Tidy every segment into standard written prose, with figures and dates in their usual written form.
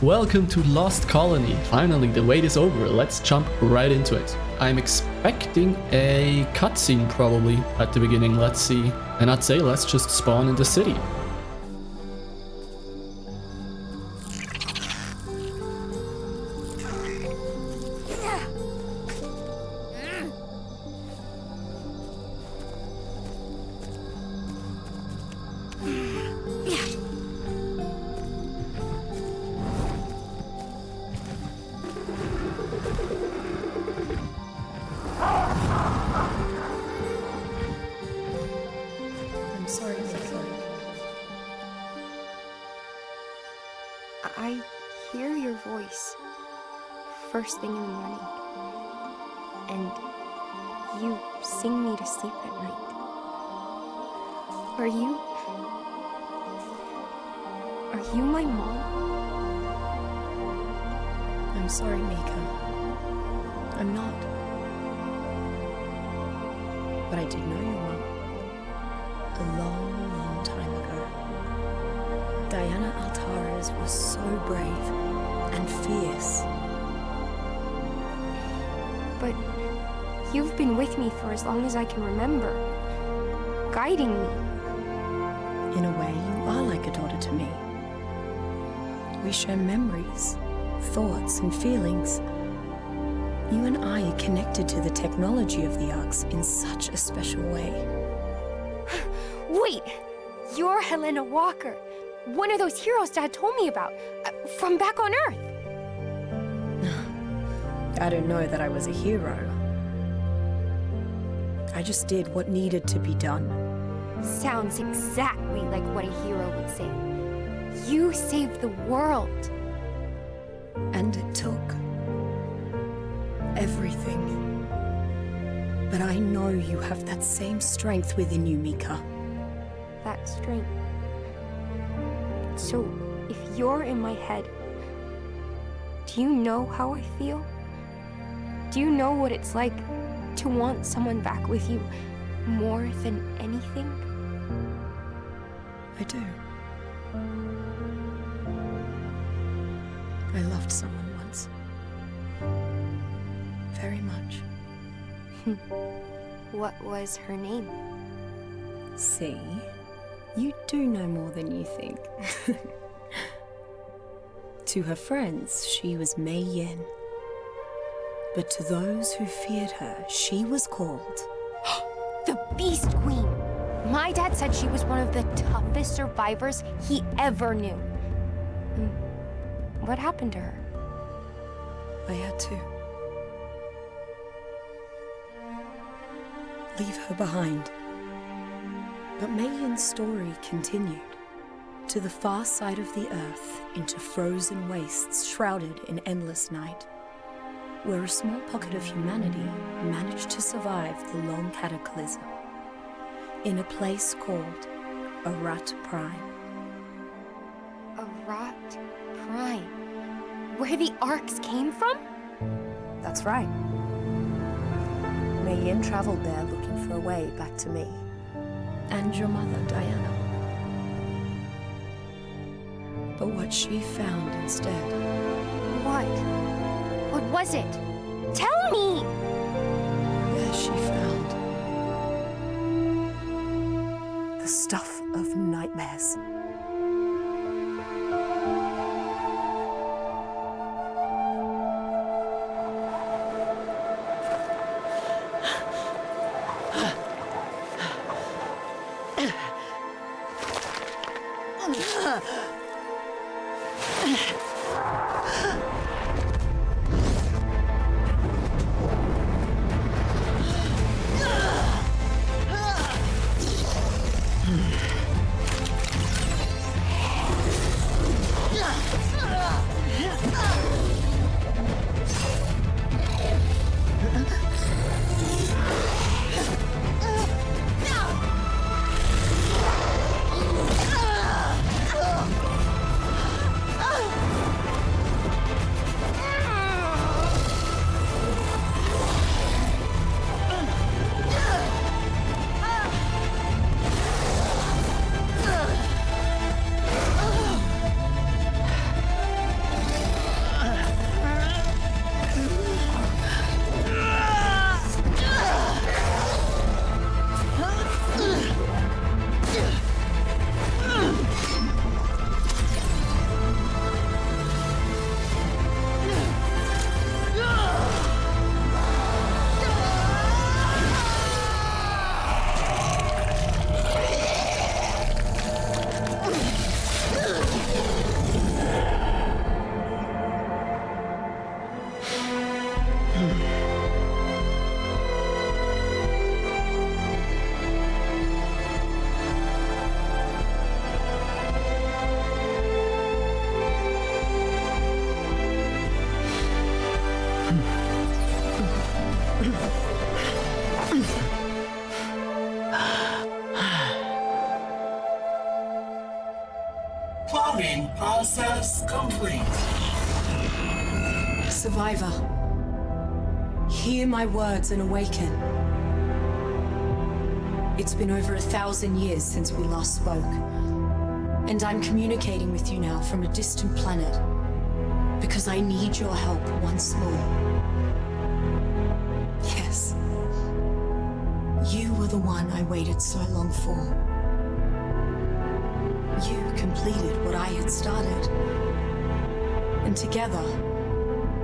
Welcome to Lost Colony. Finally, the wait is over. Let's jump right into it. I'm expecting a cutscene probably at the beginning. Let's see. And I'd say let's just spawn in the city. I hear your voice first thing in the morning, and you sing me to sleep at night. Are you my mom? I'm sorry, Mika. I'm not. But I did know your mom. A long, long time ago. Diana Altares was so brave and fierce. But you've been with me for as long as I can remember, guiding me. In a way, you are like a daughter to me. We share memories, thoughts, and feelings. You and I are connected to the technology of the ARKs in such a special way. Wait! You're Helena Walker. One of those heroes Dad told me about, from back on Earth. I don't know that I was a hero. I just did what needed to be done. Sounds exactly like what a hero would say. You saved the world. And it took everything. But I know you have that same strength within you, Mika. That strength. So, if you're in my head, do you know how I feel? Do you know what it's like to want someone back with you more than anything? I do. I loved someone once. Very much. What was her name? See? You do know more than you think. To her friends, she was Mayhem. But to those who feared her, she was called... The Beast Queen! My dad said she was one of the toughest survivors he ever knew. What happened to her? I had to leave her behind. But Mayhen's story continued, to the far side of the earth, into frozen wastes shrouded in endless night, where a small pocket of humanity managed to survive the long cataclysm, in a place called Aorus Prime. Aorus Prime? Where the ARKs came from? That's right. Mayhem traveled there looking for a way back to me. And your mother, Diana. But what she found instead... What? What was it? Tell me! There she found... the stuff of nightmares. Survivor, hear my words and awaken. It's been over 1,000 years since we last spoke, and I'm communicating with you now from a distant planet because I need your help once more. Yes, you were the one I waited so long for. You completed what I had started, and together,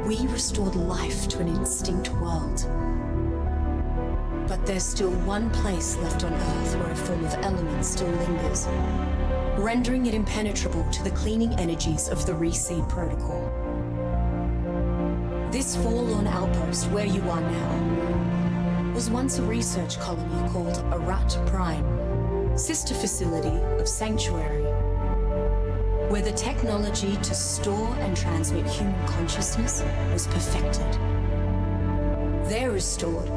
we restored life to an extinct world. But there's still one place left on Earth where a form of element still lingers, rendering it impenetrable to the cleaning energies of the Reseed Protocol. This forlorn outpost where you are now was once a research colony called ARK Prime, sister facility of Sanctuary, where the technology to store and transmit human consciousness was perfected. There is stored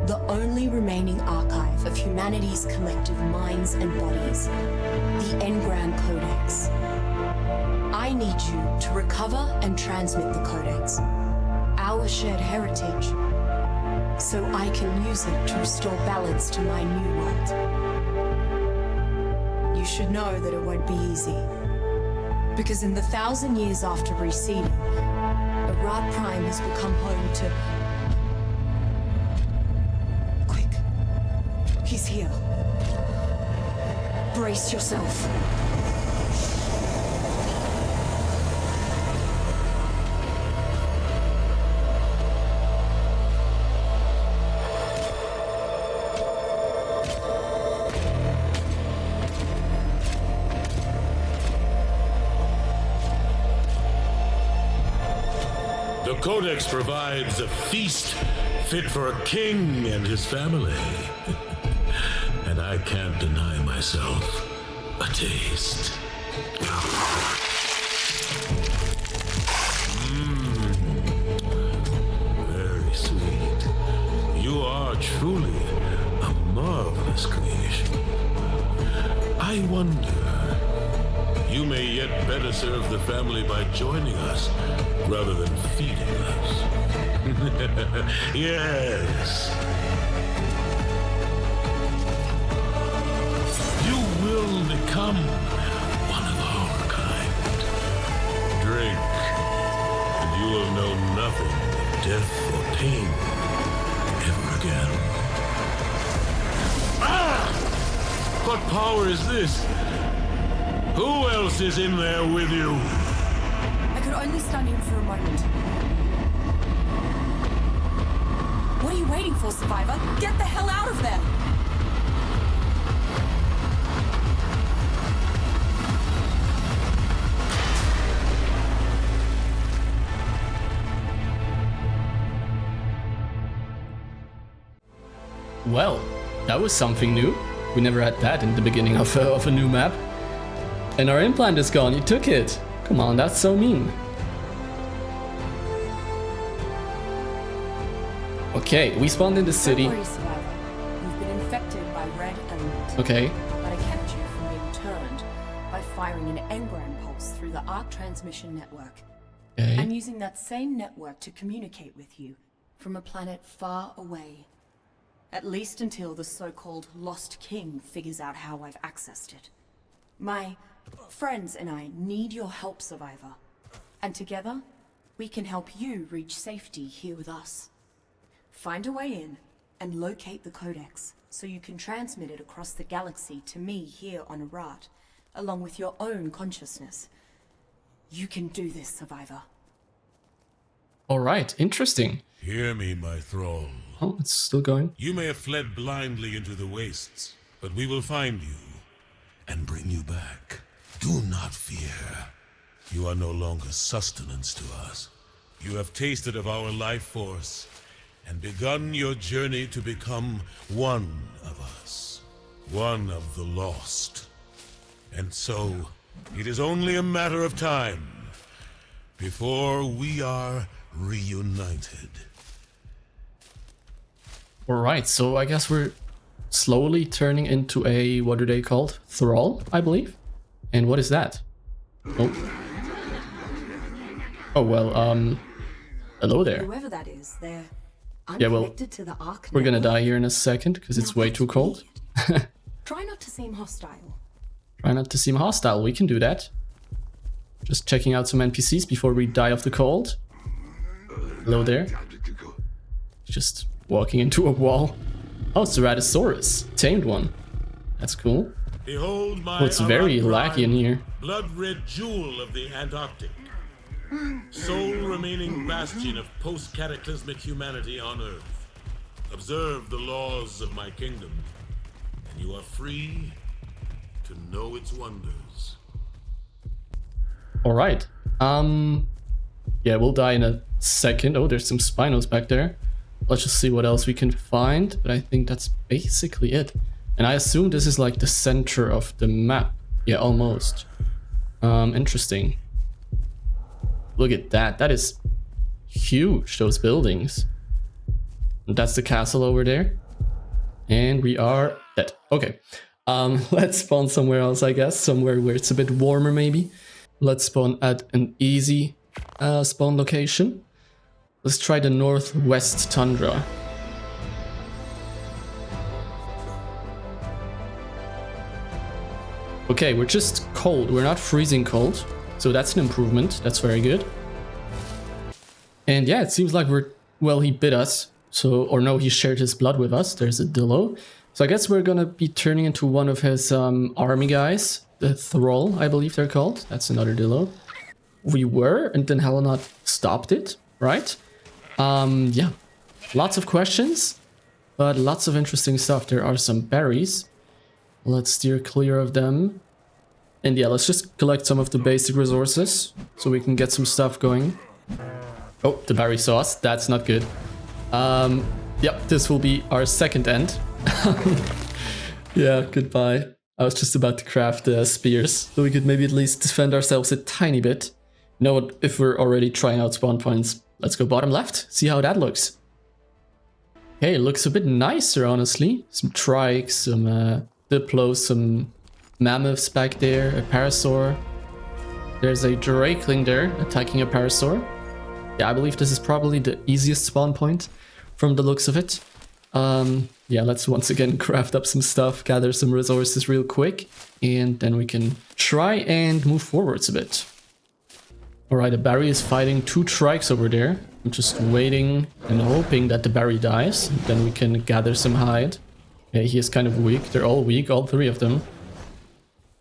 the only remaining archive of humanity's collective minds and bodies, the Engram Codex. I need you to recover and transmit the Codex, our shared heritage, so I can use it to restore balance to my new world. You should know that it won't be easy, because in the 1,000 years after reseeding, ARK Prime has become home to... Quick, he's here. Brace yourself. The Codex provides a feast fit for a king and his family. And I can't deny myself a taste. Very sweet. You are truly a marvelous creation. I wonder, you may yet better serve the family by joining us rather than feeding us. Yes. You will become one of our kind. Drink, and you will know nothing of death or pain ever again. Ah! What power is this? Who else is in there with you? I could only stand in for a moment. What are you waiting for, Survivor? Get the hell out of there! Well, that was something new. We never had that in the beginning of a new map. And our implant is gone, you took it! Come on, that's so mean. Okay, we spawned in the city. Don't worry, Survivor. You've been infected by red element. Okay. But I kept you from being turned by firing an engram pulse through the ARK transmission network. Okay. I'm using that same network to communicate with you from a planet far away. At least until the so-called Lost King figures out how I've accessed it. My friends and I need your help, Survivor. And together, we can help you reach safety here with us. Find a way in and locate the Codex so you can transmit it across the galaxy to me here on Arat, along with your own consciousness. You can do this, Survivor. Alright, interesting. Hear me, my thrall. Oh, it's still going. You may have fled blindly into the wastes, but we will find you and bring you back. Do not fear. You are no longer sustenance to us. You have tasted of our life force and begun your journey to become one of us, one of the lost. And so, it is only a matter of time before we are reunited. Alright, so I guess we're slowly turning into a, what are they called? Thrall, I believe? And what is that? Oh. Oh, well, Hello there. Whoever that is, they're Yeah, well, unconnected to the ARK we're gonna network. die here in a second because it's Now way that's too cold. weird. Try not to seem hostile. Try not to seem hostile. We can do that. Just checking out some NPCs before we die of the cold. Hello there. Just walking into a wall. Oh, it's the Ceratosaurus. Tamed one. That's cool. Behold my Oh, it's very ARK laggy in here. blood-red jewel of the Antarctic. Sole remaining bastion of post-cataclysmic humanity on Earth. Observe the laws of my kingdom, and you are free to know its wonders. Alright. Yeah, we'll die in a second. Oh, there's some Spinos back there. Let's just see what else we can find. But I think that's basically it. And I assume this is like the center of the map. Yeah, almost. Interesting. Look at that. That is huge, those buildings. And that's the castle over there. And we are dead. Okay. Let's spawn somewhere else, I guess. Somewhere where it's a bit warmer, maybe. Let's spawn at an easy spawn location. Let's try the northwest tundra. Okay, we're just cold. We're not freezing cold. So that's an improvement. That's very good. And yeah, it seems like well, he bit us. So, or no, he shared his blood with us. There's a Dillo. So I guess we're gonna be turning into one of his army guys. The Thrall, I believe they're called. That's another Dillo. We were, and then Helena stopped it, right? Yeah, lots of questions, but lots of interesting stuff. There are some berries. Let's steer clear of them. And yeah, let's just collect some of the basic resources so we can get some stuff going. Oh, the berry sauce. That's not good. Yep, this will be our second end. Yeah, goodbye. I was just about to craft spears so we could maybe at least defend ourselves a tiny bit. You know what, if we're already trying out spawn points, let's go bottom left, see how that looks. Okay, it looks a bit nicer, honestly. Some trikes, some diplos, some mammoths back there, a parasaur. There's a drakeling there attacking a parasaur. Yeah, I believe this is probably the easiest spawn point from the looks of it. Yeah, let's once again craft up some stuff, gather some resources real quick, and then we can try and move forwards a bit. Alright, the Barry is fighting two trikes over there. I'm just waiting and hoping that the Barry dies, then we can gather some hide. Yeah, he is kind of weak. They're all weak, all three of them.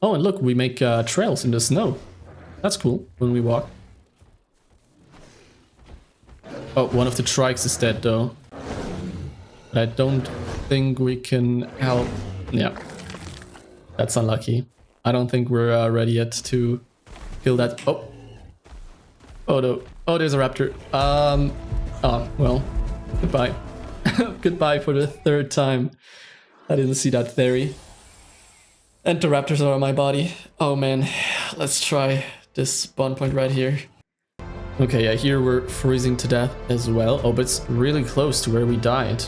Oh, and look, we make trails in the snow. That's cool when we walk. Oh, one of the trikes is dead though. I don't think we can help. Yeah, that's unlucky. I don't think we're ready yet to kill that. Oh, oh no! Oh, there's a raptor. Oh well, goodbye. Goodbye for the third time. I didn't see that theory. And the raptors are on my body. Oh man, let's try this spawn point right here. Okay, yeah, here we're freezing to death as well. Oh, but it's really close to where we died.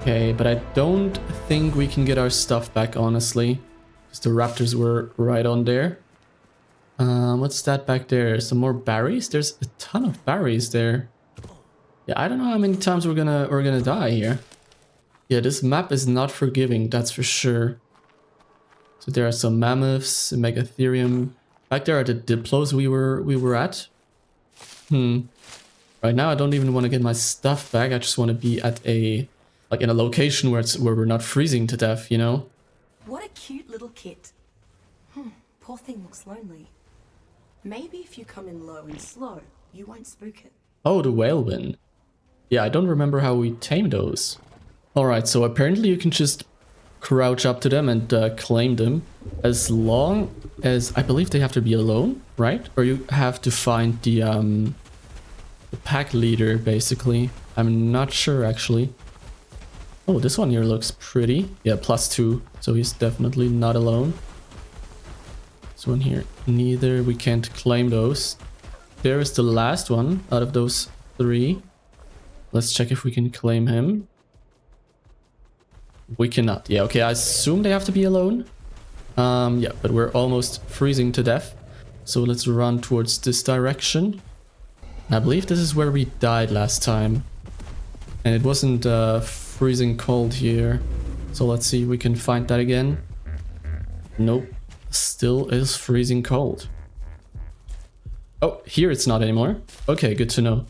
Okay, but I don't think we can get our stuff back, honestly. Because the raptors were right on there. What's that back there? Some more berries? There's a ton of berries there. Yeah, I don't know how many times we're gonna die here. Yeah, this map is not forgiving, that's for sure. So there are some mammoths, a megatherium. Back there are the diplos we were at. Right now I don't even want to get my stuff back. I just want to be at a in a location where we're not freezing to death, you know? What a cute little kit. Poor thing looks lonely. Maybe if you come in low and slow, you won't spook it. Oh, the Veilwyn. Yeah, I don't remember how we tame those. Alright, so apparently you can just crouch up to them and claim them. As long as... I believe they have to be alone, right? Or you have to find the pack leader, basically. I'm not sure, actually. Oh, this one here looks pretty. Yeah, +2. So he's definitely not alone. This one here, neither. We can't claim those. There is the last one out of those 3. Let's check if we can claim him. We cannot. Yeah, okay, I assume they have to be alone. Yeah, but we're almost freezing to death. So let's run towards this direction. I believe this is where we died last time. And it wasn't freezing cold here. So let's see if we can find that again. Nope. Still is freezing cold. Oh, here it's not anymore. Okay, good to know.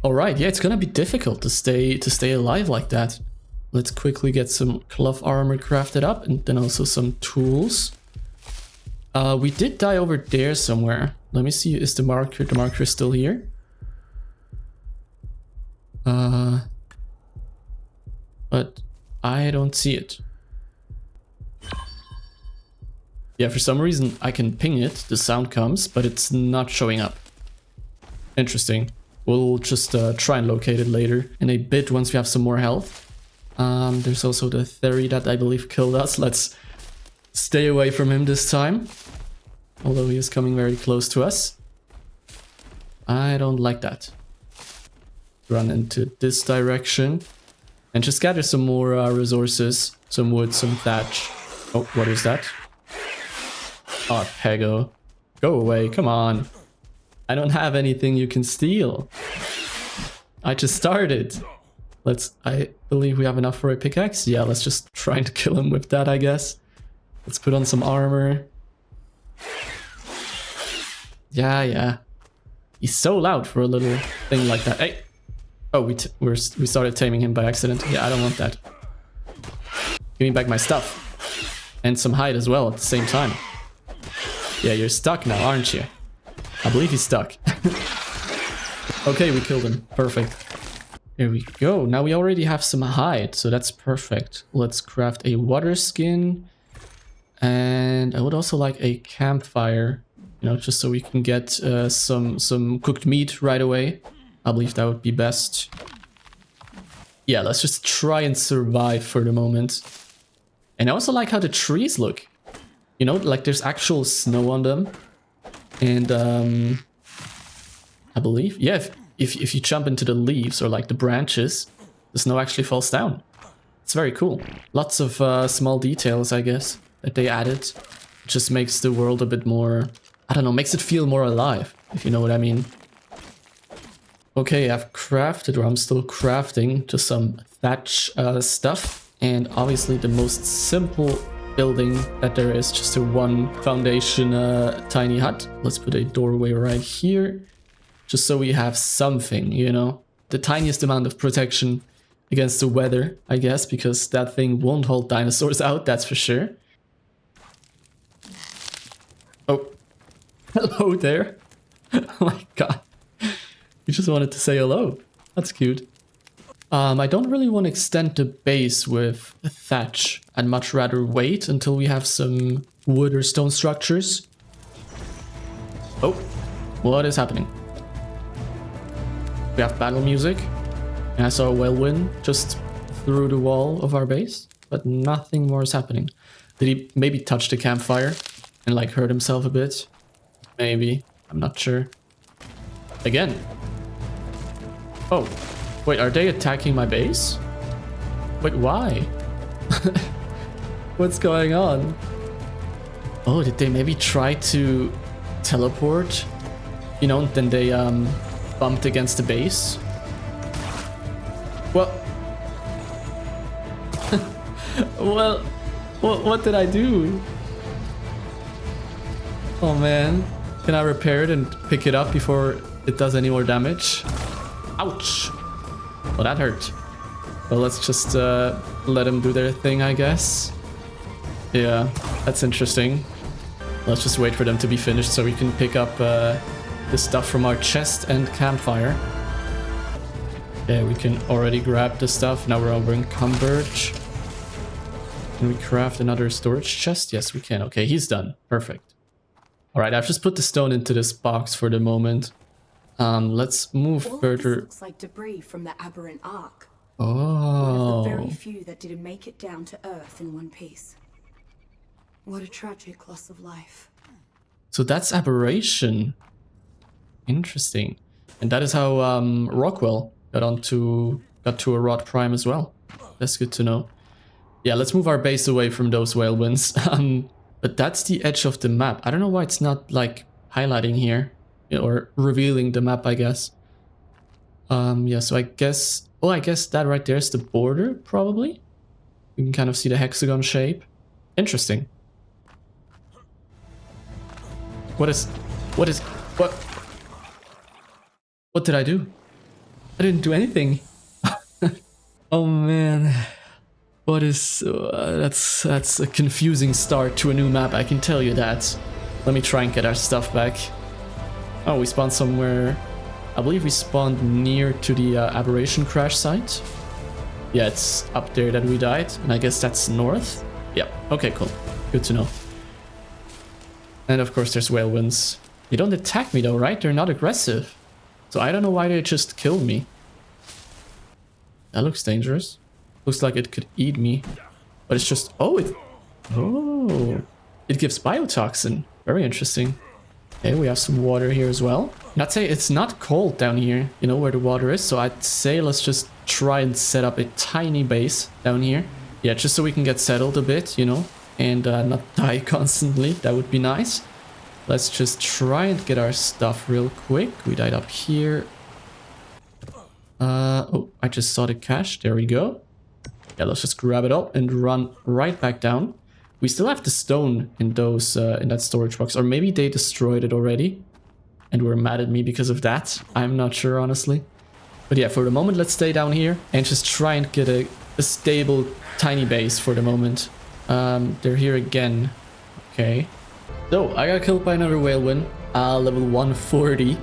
Alright, yeah, it's gonna be difficult to stay alive like that. Let's quickly get some cloth armor crafted up and then also some tools. We did die over there somewhere. Let me see, is the marker still here? But I don't see it. Yeah, for some reason I can ping it, the sound comes, but it's not showing up. Interesting. We'll just try and locate it later in a bit once we have some more health. There's also the Theory that I believe killed us. Let's stay away from him this time. Although he is coming very close to us. I don't like that. Run into this direction. And just gather some more resources. Some wood, some thatch. Oh, what is that? Oh, Pego. Go away, come on. I don't have anything you can steal. I just started. I believe we have enough for a pickaxe. Yeah, let's just try to kill him with that, I guess. Let's put on some armor. Yeah. He's so loud for a little thing like that. Hey! Oh, we started taming him by accident. Yeah, I don't want that. Give me back my stuff. And some hide as well at the same time. Yeah, you're stuck now, aren't you? I believe he's stuck. Okay, we killed him. Perfect. Here we go. Now we already have some hide, so that's perfect. Let's craft a water skin. And I would also like a campfire, you know, just so we can get some cooked meat right away. I believe that would be best. Yeah, let's just try and survive for the moment. And I also like how the trees look. You know, like there's actual snow on them. And I believe, yeah, if you jump into the leaves or like the branches, the snow actually falls down. It's very cool. Lots of small details, I guess, that they added. It just makes the world a bit more, I don't know, makes it feel more alive, if you know what I mean. Okay, I've crafted, or I'm still crafting, just some thatch stuff. And obviously the most simple building that there is, just a one foundation tiny hut. Let's put a doorway right here, just so we have something, you know, the tiniest amount of protection against the weather, I guess, because that thing won't hold dinosaurs out, that's for sure. Oh, hello there. Oh my god, you just wanted to say hello. That's cute. I don't really want to extend the base with thatch. I'd much rather wait until we have some wood or stone structures. Oh, what is happening? We have battle music. And I saw a Veilwyn just through the wall of our base, but nothing more is happening. Did he maybe touch the campfire and like hurt himself a bit? Maybe, I'm not sure. Again. Oh. Wait, are they attacking my base? Wait, why? What's going on? Oh, did they maybe try to teleport? You know, then they bumped against the base? Well... well, what did I do? Oh man. Can I repair it and pick it up before it does any more damage? Ouch! Well, that hurt. Well, let's just let them do their thing, I guess. Yeah, that's interesting. Let's just wait for them to be finished so we can pick up the stuff from our chest and campfire. Yeah, we can already grab the stuff. Now we're over encumbered. Can we craft another storage chest? Yes, we can. Okay, he's done. Perfect. Alright, I've just put the stone into this box for the moment. Let's move All further. This looks like debris from the aberrant ARK. Oh. One of the very few that didn't make it down to Earth in one piece. What a tragic loss of life. So that's aberration. Interesting. And that is how Rockwell got to a Rod Prime as well. That's good to know. Yeah, let's move our base away from those Veilwyns. But that's the edge of the map. I don't know why it's not like highlighting here. Or revealing the map, I guess. Yeah, so I guess... Oh, I guess that right there is the border, probably. You can kind of see the hexagon shape. Interesting. What? What did I do? I didn't do anything. Oh man. What is... that's a confusing start to a new map, I can tell you that. Let me try and get our stuff back. Oh, we spawned somewhere... I believe we spawned near to the aberration crash site. Yeah, it's up there that we died, and I guess that's north? Yeah, okay, cool. Good to know. And of course there's Veilwyns. They don't attack me though, right? They're not aggressive. So I don't know why they just killed me. That looks dangerous. Looks like it could eat me. But it's just... Oh, it gives biotoxin. Very interesting. Okay, we have some water here as well. And I'd say it's not cold down here, you know, where the water is. So I'd say let's just try and set up a tiny base down here. Yeah, just so we can get settled a bit, you know, and not die constantly. That would be nice. Let's just try and get our stuff real quick. We died up here. Oh, I just saw the cache. There we go. Yeah, let's just grab it up and run right back down. We still have the stone in those in that storage box, or maybe they destroyed it already and were mad at me because of that. I'm not sure, honestly. But yeah, for the moment, let's stay down here and just try and get a stable, tiny base for the moment. They're here again. Okay. So, I got killed by another Veilwyn, level 140,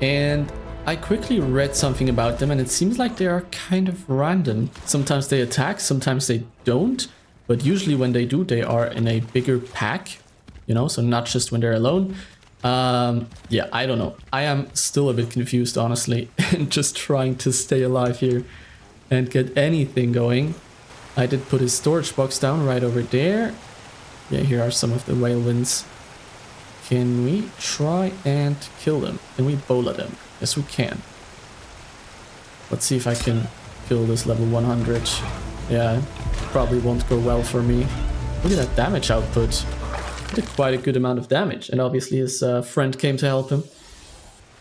and I quickly read something about them, and it seems like they are kind of random. Sometimes they attack, sometimes they don't, but usually when they do, they are in a bigger pack, you know, so not just when they're alone. Yeah, I don't know. I am still a bit confused, honestly, and just trying to stay alive here and get anything going. I did put his storage box down right over there. Yeah, here are some of the Veilwyns. Can we try and kill them? Can we bola them? Yes, we can. Let's see if I can kill this level 100. Yeah, probably won't go well for me. Look at that damage output. Did quite a good amount of damage, and obviously his friend came to help him.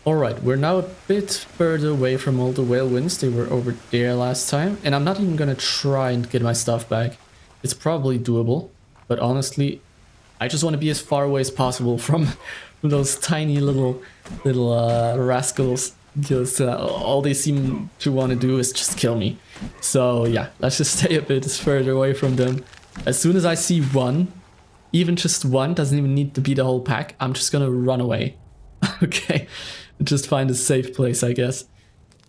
Alright, we're now a bit further away from all the Veilwyns. They were over there last time, and I'm not even gonna try and get my stuff back. It's probably doable, but honestly, I just want to be as far away as possible from those tiny little rascals, because all they seem to want to do is just kill me. So yeah, let's just stay a bit further away from them. As soon as I see one, even just one, doesn't even need to be the whole pack, I'm just gonna run away. Okay, just find a safe place, I guess.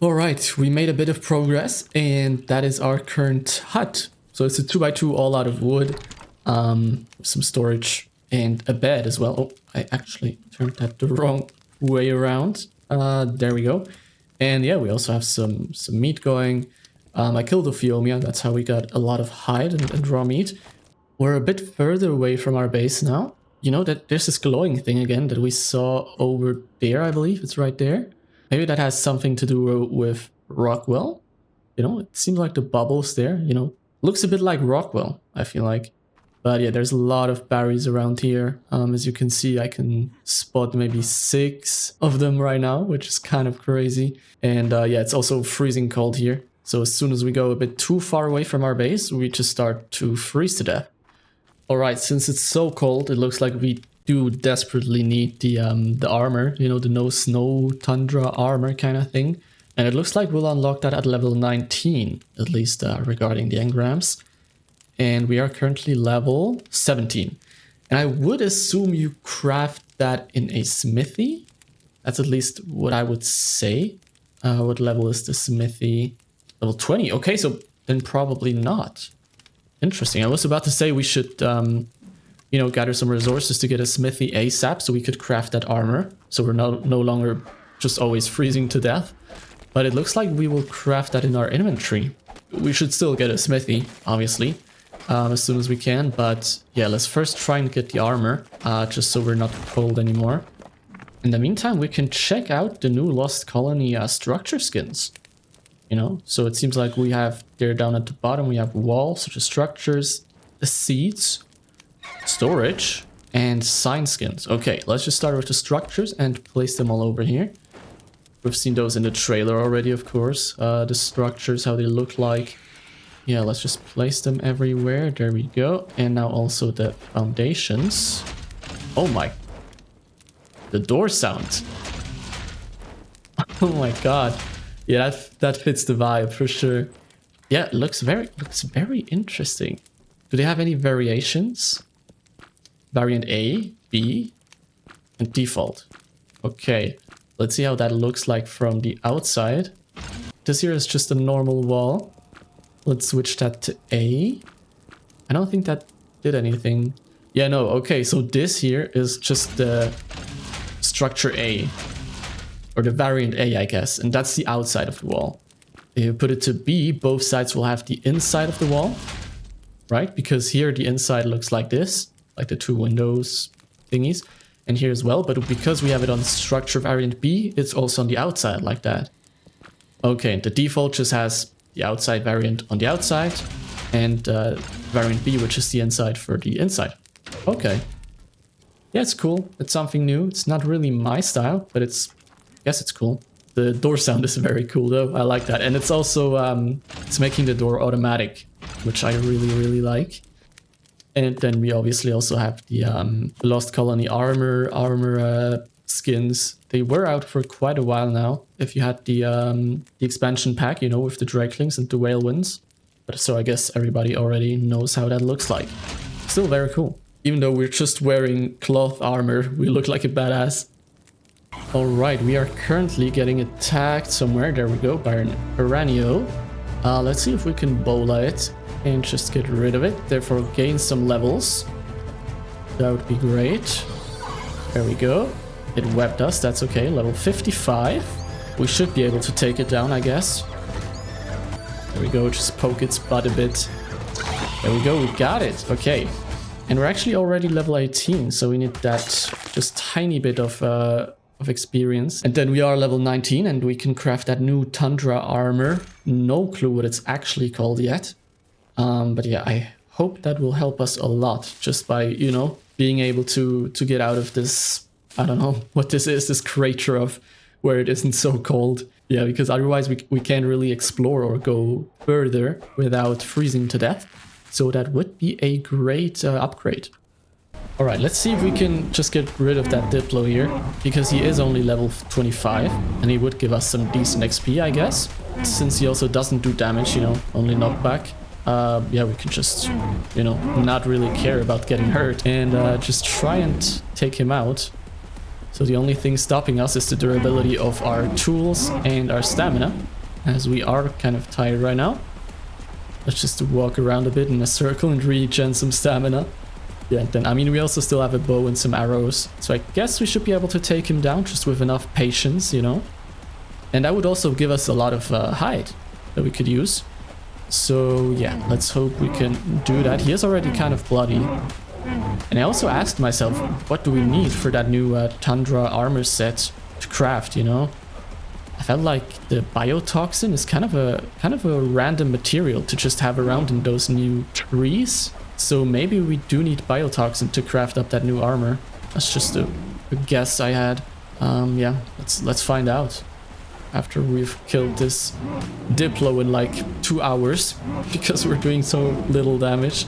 Alright, we made a bit of progress, and that is our current hut. So it's a 2x2 all out of wood. Some storage and a bed as well. Oh, I actually turned that the wrong way around. There we go. And yeah, we also have some meat going. I killed a Phiomia. That's how we got a lot of hide and raw meat. We're a bit further away from our base now. You know that there's this glowing thing again that we saw over there, I believe. It's right there. Maybe that has something to do with Rockwell. You know, it seems like the bubbles there, you know, looks a bit like Rockwell, I feel like. But yeah, there's a lot of berries around here. As you can see, I can spot maybe 6 of them right now, which is kind of crazy. And yeah, it's also freezing cold here. So as soon as we go a bit too far away from our base, we just start to freeze to death. Alright, since it's so cold, it looks like we do desperately need the armor, you know, the no snow tundra armor kind of thing. And it looks like we'll unlock that at level 19, at least regarding the engrams. And we are currently level 17. And I would assume you craft that in a smithy. That's at least what I would say. What level is the smithy? Level 20. Okay, so then probably not. Interesting. I was about to say we should, you know, gather some resources to get a smithy ASAP so we could craft that armor. So we're no longer just always freezing to death. But it looks like we will craft that in our inventory. We should still get a smithy, obviously. As soon as we can, but yeah, let's first try and get the armor, just so we're not cold anymore. In the meantime, we can check out the new Lost Colony structure skins. You know, so it seems like we have there down at the bottom, we have walls, such as structures, the seeds, storage, and sign skins. Okay, let's just start with the structures and place them all over here. We've seen those in the trailer already, of course. The structures, how they look like. Yeah, let's just place them everywhere. There we go. And now also the foundations. Oh my. The door sound. Oh my god. Yeah, that fits the vibe for sure. Yeah, it looks very interesting. Do they have any variations? Variant A, B, and default. Okay, let's see how that looks like from the outside. This here is just a normal wall. Let's switch that to A. I don't think that did anything. Yeah, no, okay, so this here is just the structure A. Or the variant A, I guess. And that's the outside of the wall. If you put it to B, both sides will have the inside of the wall. Right? Because here the inside looks like this. Like the two windows thingies. And here as well. But because we have it on structure variant B, it's also on the outside like that. Okay, the default just has the outside variant on the outside, and variant B, which is the inside for the inside. Okay. Yeah, it's cool. It's something new. It's not really my style, but I guess it's cool. The door sound is very cool though. I like that. And it's also, it's making the door automatic, which I really like. And then we obviously also have the Lost Colony armor skins. They were out for quite a while now. If you had the expansion pack, you know, with the Drakelings and the Veilwyns. But so I guess everybody already knows how that looks like. Still very cool. Even though we're just wearing cloth armor, we look like a badass. Alright, we are currently getting attacked somewhere. There we go, by an Uranio. Let's see if we can bola it and just get rid of it. Therefore gain some levels. That would be great. There we go. It webbed us, that's okay. Level 55. We should be able to take it down, I guess. There we go, just poke its butt a bit. There we go, we got it. Okay. And we're actually already level 18, so we need that just tiny bit of experience. And then we are level 19 and we can craft that new Tundra armor. No clue what it's actually called yet. But yeah, I hope that will help us a lot just by, you know, being able to get out of this, I don't know what this is, this crater of where it isn't so cold. Yeah, because otherwise we can't really explore or go further without freezing to death. So that would be a great upgrade. Alright, let's see if we can just get rid of that Diplo here, because he is only level 25, and he would give us some decent XP, I guess. Since he also doesn't do damage, you know, only knockback. Yeah, we can just, you know, not really care about getting hurt, and just try and take him out. So the only thing stopping us is the durability of our tools and our stamina, as we are kind of tired right now. Let's just walk around a bit in a circle and regen some stamina. Yeah, and then, I mean, we also still have a bow and some arrows. So I guess we should be able to take him down just with enough patience, you know. And that would also give us a lot of hide that we could use. So yeah, let's hope we can do that. He is already kind of bloody. And I also asked myself, what do we need for that new Tundra armor set to craft, you know? I felt like the biotoxin is kind of a random material to just have around in those new trees. So maybe we do need biotoxin to craft up that new armor. That's just a guess I had. Yeah, let's find out. After we've killed this Diplo in like 2 hours, because we're doing so little damage.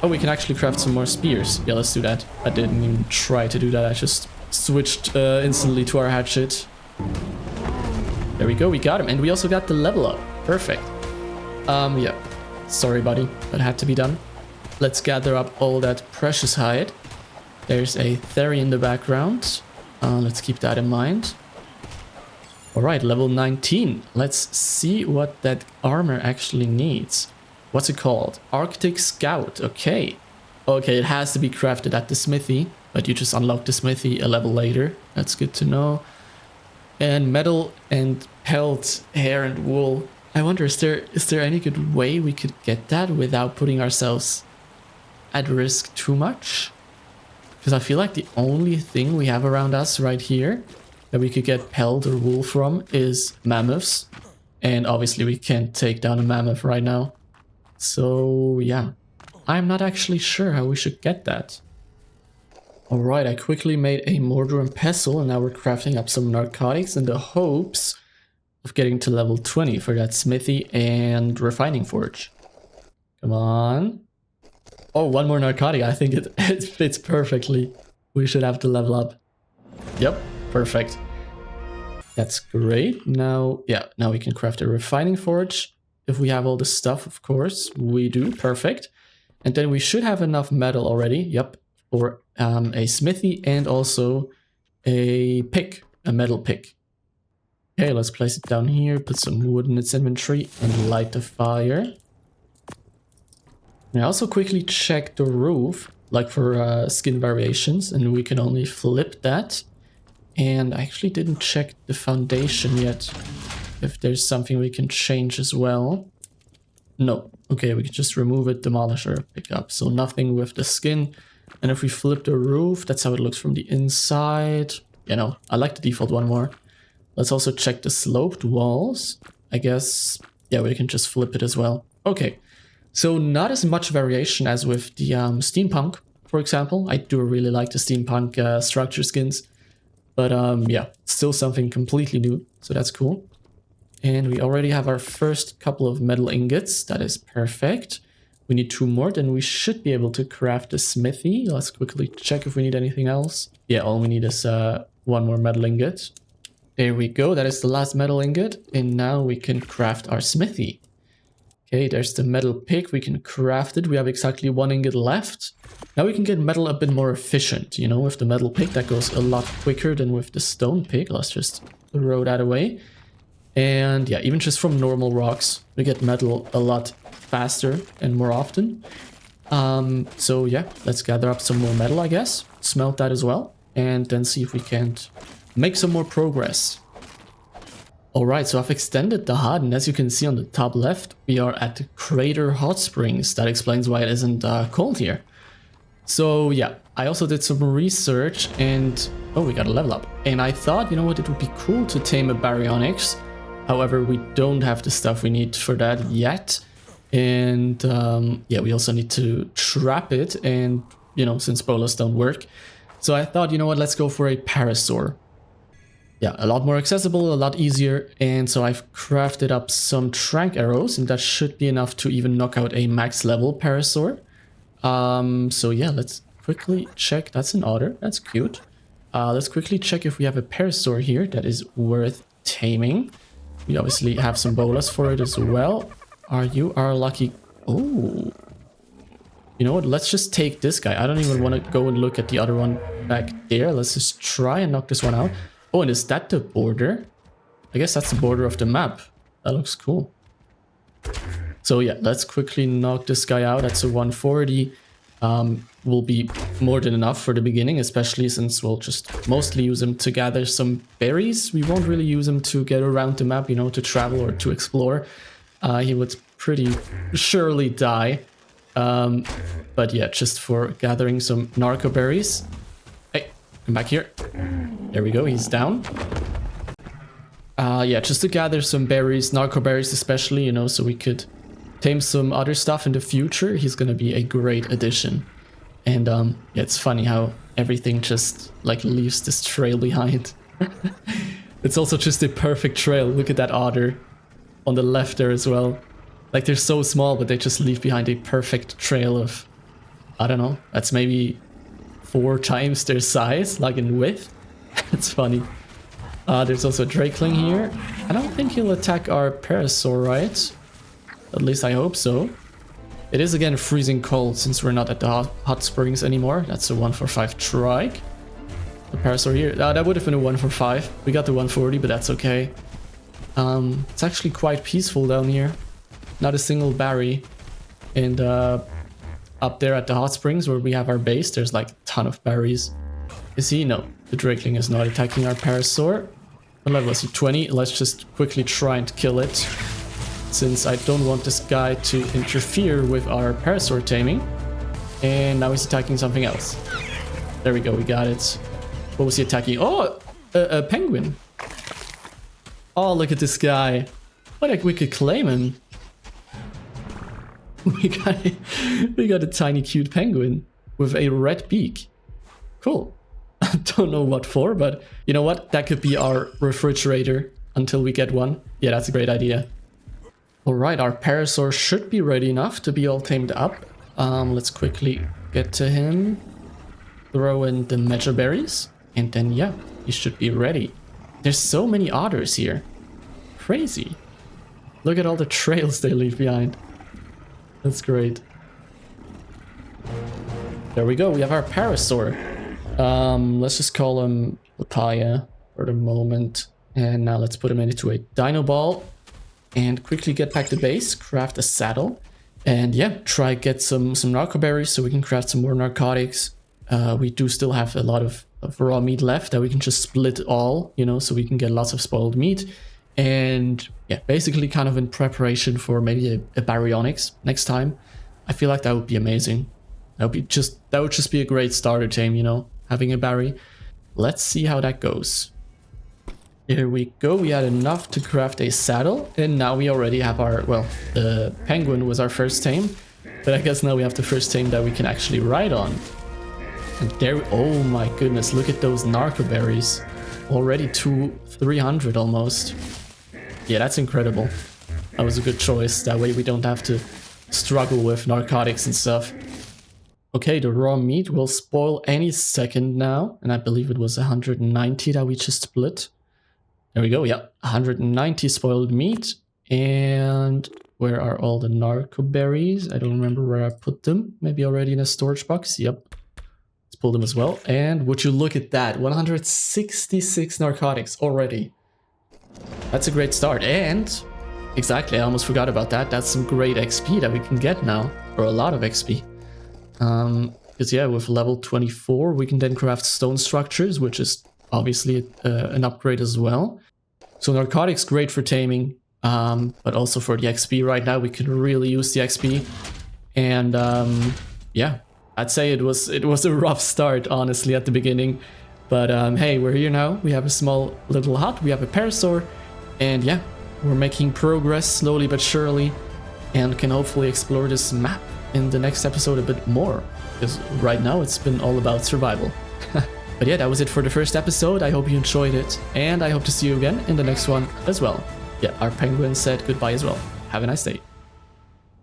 Oh, we can actually craft some more spears. Yeah, let's do that. I didn't even try to do that. I just switched instantly to our hatchet. There we go, we got him. And we also got the level up. Perfect. Yeah. Sorry, buddy, but it had to be done. Let's gather up all that precious hide. There's a Theri in the background. Let's keep that in mind. Alright, level 19. Let's see what that armor actually needs. What's it called? Arctic Scout. Okay. Okay, it has to be crafted at the smithy, but you just unlock the smithy a level later. That's good to know. And metal and pelt, hair and wool. I wonder, is there any good way we could get that without putting ourselves at risk too much? Because I feel like the only thing we have around us right here that we could get pelt or wool from is mammoths. And obviously we can't take down a mammoth right now. So yeah, I'm not actually sure how we should get that. Alright, I quickly made a mortar and pestle, and now we're crafting up some narcotics in the hopes of getting to level 20 for that smithy and refining forge. Come on. Oh, one more narcotic. I think it fits perfectly. We should have to level up. Yep, perfect. That's great. Now, yeah, now we can craft a refining forge. If we have all the stuff, of course, we do. Perfect. And then we should have enough metal already. Yep, for a smithy and also a pick, a metal pick. Okay, let's place it down here, put some wood in its inventory, and light the fire. And I also quickly checked the roof, like for skin variations, and we can only flip that. And I actually didn't check the foundation yet, if there's something we can change as well. No. Okay, we can just remove it, demolish, or pick up. So nothing with the skin. And if we flip the roof, that's how it looks from the inside. You know, I like the default one more. Let's also check the sloped walls. I guess, yeah, we can just flip it as well. Okay, so not as much variation as with the steampunk, for example. I do really like the steampunk structure skins. But yeah, still something completely new, so that's cool. And we already have our first couple of metal ingots. That is perfect. We need 2 more, then we should be able to craft a smithy. Let's quickly check if we need anything else. Yeah, all we need is 1 more metal ingot. There we go, that is the last metal ingot. And now we can craft our smithy. Okay, there's the metal pick. We can craft it. We have exactly 1 ingot left. Now we can get metal a bit more efficient. You know, with the metal pick, that goes a lot quicker than with the stone pick. Let's just throw that away. And yeah, even just from normal rocks, we get metal a lot faster and more often. So yeah, let's gather up some more metal, I guess. Smelt that as well. And then see if we can't make some more progress. Alright, so I've extended the HUD, and as you can see on the top left, we are at the Crater Hot Springs. That explains why it isn't cold here. So yeah, I also did some research and... oh, we got a level up. And I thought, you know what, it would be cool to tame a baryonyx. However, we don't have the stuff we need for that yet. And yeah, we also need to trap it, and, you know, since bolas don't work. So I thought, you know what, let's go for a parasaur. Yeah, a lot more accessible, a lot easier. And so I've crafted up some trank arrows, and that should be enough to even knock out a max level parasaur. So yeah, let's quickly check. That's an otter. That's cute. Let's quickly check if we have a parasaur here that is worth taming. We obviously have some bolas for it as well. Are you our lucky... oh. You know what? Let's just take this guy. I don't even want to go and look at the other one back there. Let's just try and knock this one out. Oh, and is that the border? I guess that's the border of the map. That looks cool. So yeah, let's quickly knock this guy out. That's a 140. Will be more than enough for the beginning, especially since we'll just mostly use him to gather some berries. We won't really use him to get around the map, you know, to travel or to explore. He would pretty surely die. But yeah, just for gathering some narco berries. Hey, come back here. There we go, he's down. Yeah, just to gather some berries, narco berries especially, you know, so we could tame some other stuff in the future. He's gonna be a great addition. And yeah, it's funny how everything just like leaves this trail behind. It's also just a perfect trail. Look at that otter on the left there as well. Like, they're so small, but they just leave behind a perfect trail of, I don't know, that's maybe 4 times their size, like in width. It's funny. There's also a drakeling here. I don't think he'll attack our parasaur, right? At least I hope so. It is again freezing cold since we're not at the hot springs anymore. That's a 145 trike. The parasaur here. That would have been a 145. We got the 140, but that's okay. It's actually quite peaceful down here. Not a single berry. And up there at the hot springs where we have our base, there's like a ton of berries. Is he? No. The drakeling is not attacking our parasaur. What level is he? 20. Let's just quickly try and kill it, since I don't want this guy to interfere with our parasaur taming. And now he's attacking something else. There we go, we got it. What was he attacking? Oh, a penguin. Oh, look at this guy. What, like, we could claim him. We got a tiny cute penguin with a red beak. Cool. I don't know what for, but you know what? That could be our refrigerator until we get one. Yeah, that's a great idea. Alright, our parasaur should be ready enough to be all tamed up. Let's quickly get to him. Throw in the measure berries. And then, yeah, he should be ready. There's so many otters here. Crazy. Look at all the trails they leave behind. That's great. There we go, we have our parasaur. Let's just call him Papaya for the moment. And now let's put him into a dino ball. And quickly get back to base, craft a saddle. And yeah, try get some narcoberries so we can craft some more narcotics. We do still have a lot of raw meat left that we can just split all, you know, so we can get lots of spoiled meat. And yeah, basically kind of in preparation for maybe a baryonyx next time. I feel like that would be amazing. That would just be a great starter tame, you know, having a Barry. Let's see how that goes. Here we go, we had enough to craft a saddle, and now we already have our, well, the penguin was our first tame, but I guess now we have the first tame that we can actually ride on. And there, oh my goodness, look at those narcoberries. Already 300 almost. Yeah, that's incredible. That was a good choice, that way we don't have to struggle with narcotics and stuff. Okay, the raw meat will spoil any second now, and I believe it was 190 that we just split. There we go, yeah, 190 spoiled meat. And where are all the narcoberries? I don't remember where I put them. Maybe already in a storage box, yep. Let's pull them as well. And would you look at that, 166 narcotics already. That's a great start, and exactly, I almost forgot about that. That's some great XP that we can get now, or a lot of XP. Because yeah, with level 24, we can then craft stone structures, which is obviously an upgrade as well. So narcotics, great for taming, but also for the XP right now, we can really use the XP. And yeah, I'd say it was a rough start, honestly, at the beginning. But hey, we're here now. We have a small little hut, we have a parasaur, and yeah, we're making progress slowly but surely, and can hopefully explore this map in the next episode a bit more, because right now it's been all about survival. But yeah, that was it for the first episode. I hope you enjoyed it, and I hope to see you again in the next one as well. Yeah, our penguin said goodbye as well. Have a nice day.